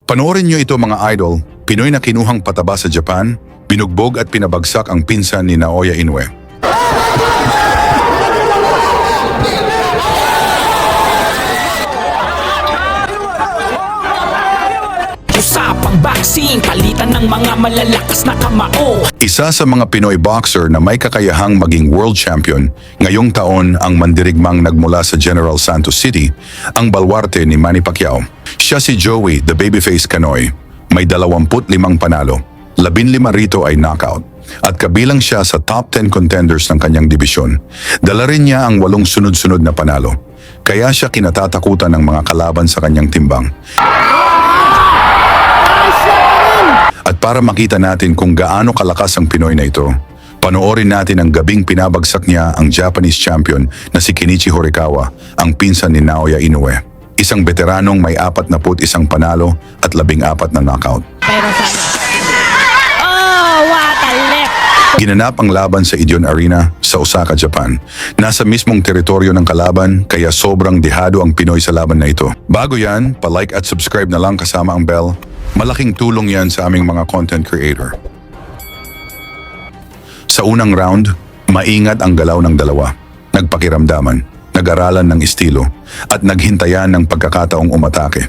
Panoorin nyo ito mga idol, Pinoy na kinuhang pataba sa Japan, binugbog at pinabagsak ang pinsan ni Naoya Inoue. Usapang boxing, palitan ng mga malalakas na kamao. Isa sa mga Pinoy boxer na may kakayahang maging world champion, ngayong taon ang mandirigmang nagmula sa General Santos City, ang baluarte ni Manny Pacquiao. Siya si Joey, the Babyface Canoy. May 25 panalo, 15 rito ay knockout. At kabilang siya sa top 10 contenders ng kanyang dibisyon. Dala rin niya ang 8 sunod-sunod na panalo. Kaya siya kinatatakutan ng mga kalaban sa kanyang timbang. At para makita natin kung gaano kalakas ang Pinoy na ito, panoorin natin ang gabing pinabagsak niya ang Japanese champion na si Kenichi Horikawa, ang pinsan ni Naoya Inoue. Isang veteranong may 41 panalo at 14 na knockout. What a left! Ginanap ang laban sa Edion Arena sa Osaka, Japan. Nasa mismong teritoryo ng kalaban kaya sobrang dehado ang Pinoy sa laban na ito. Bago yan, pa-like at subscribe na lang kasama ang bell. Malaking tulong yan sa aming mga content creator. Sa unang round, maingat ang galaw ng dalawa. Nagpakiramdaman, nag-aralan ng estilo, at naghintayan ng pagkakataong umatake.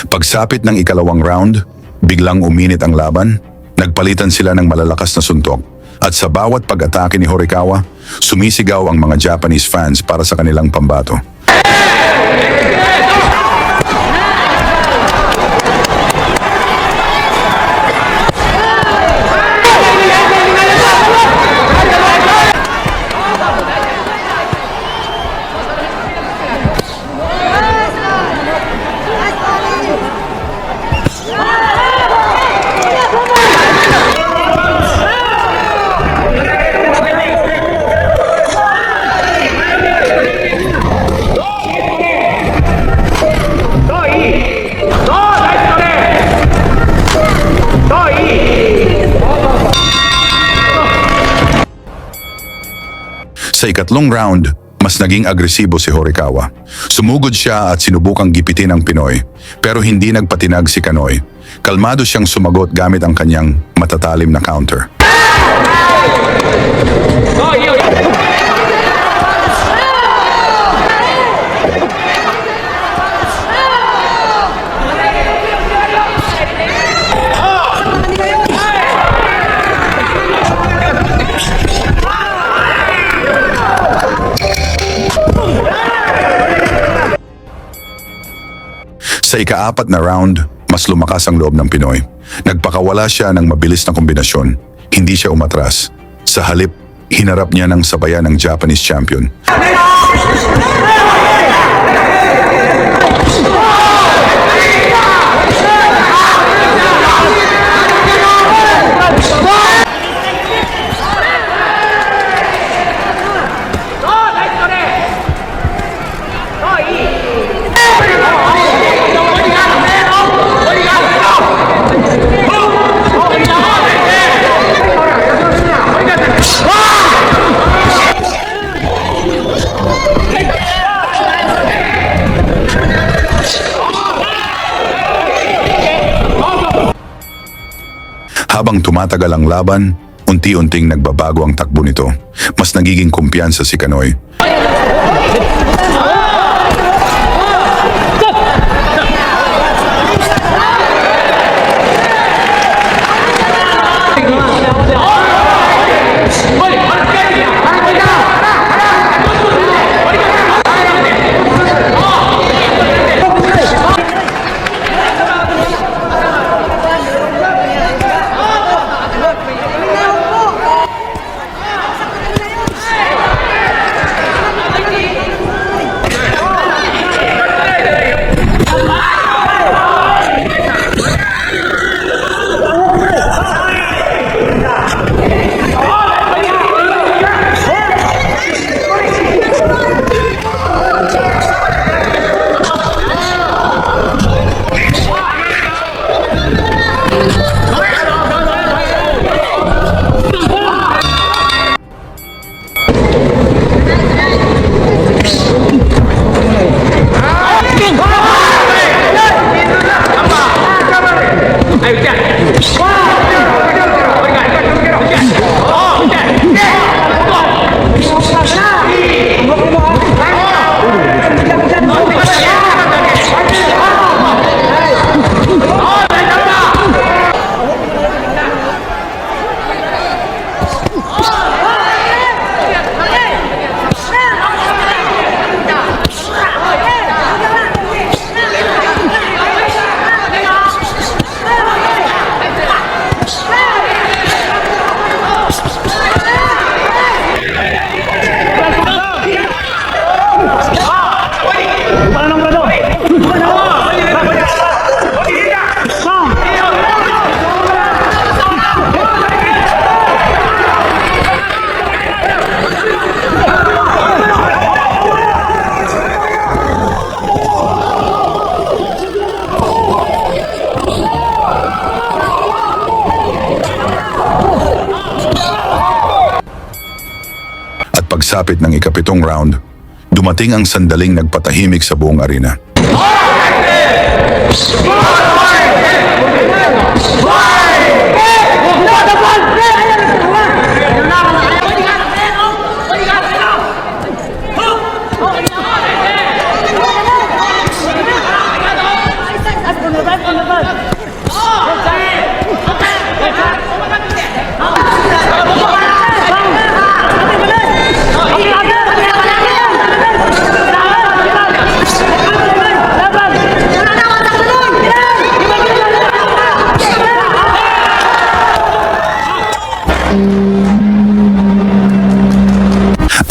Pagsapit ng ikalawang round, biglang uminit ang laban, nagpalitan sila ng malalakas na suntok. At sa bawat pag-atake ni Horikawa, sumisigaw ang mga Japanese fans para sa kanilang pambato. Sa ikatlong round, mas naging agresibo si Horikawa. Sumugod siya at sinubukang gipitin ang Pinoy, pero hindi nagpatinag si Canoy. Kalmado siyang sumagot gamit ang kanyang matatalim na counter. Sa ika-4 na round, mas lumakas ang loob ng Pinoy. Nagpakawala siya ng mabilis na kombinasyon. Hindi siya umatras. Sa halip, hinarap niya ng sabayan ng Japanese champion. Habang tumatagal ang laban, unti-unting nagbabago ang takbo nito. Mas nagiging kumpiyansa si Canoy. Pagsapit ng ikapitong round, dumating ang sandaling nagpatahimik sa buong arena.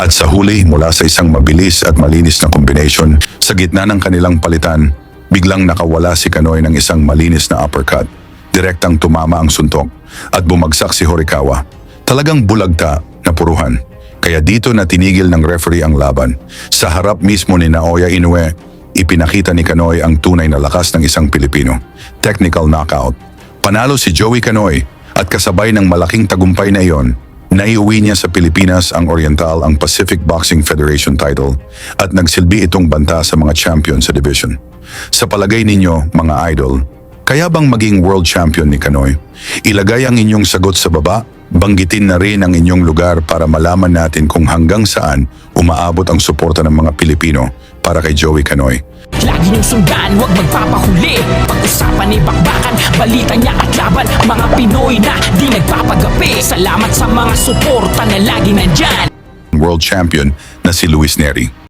At sa huli, mula sa isang mabilis at malinis na combination, sa gitna ng kanilang palitan, biglang nakawala si Kanoy ng isang malinis na uppercut. Direktang tumama ang suntok at bumagsak si Horikawa. Talagang bulagta na puruhan. Kaya dito na tinigil ng referee ang laban. Sa harap mismo ni Naoya Inoue, ipinakita ni Kanoy ang tunay na lakas ng isang Pilipino. Technical knockout. Panalo si Joey Kanoy at kasabay ng malaking tagumpay na iyon, naiuwi niya sa Pilipinas ang Oriental ang Pacific Boxing Federation title at nagsilbi itong banta sa mga champion sa division. Sa palagay ninyo, mga idol, kaya bang maging world champion ni Kanoy? Ilagay ang inyong sagot sa baba, banggitin na rin ang inyong lugar para malaman natin kung hanggang saan umaabot ang suporta ng mga Pilipino para kay Joey Kanoy. Lagi niyong sundan, huwag magpapahuli. Pag-usapan ni bakbakan, balita niya at laban. Mga Pinoy na di nagpapagapi. Salamat sa mga suporta na lagi nandyan. World champion na si Luis Neri.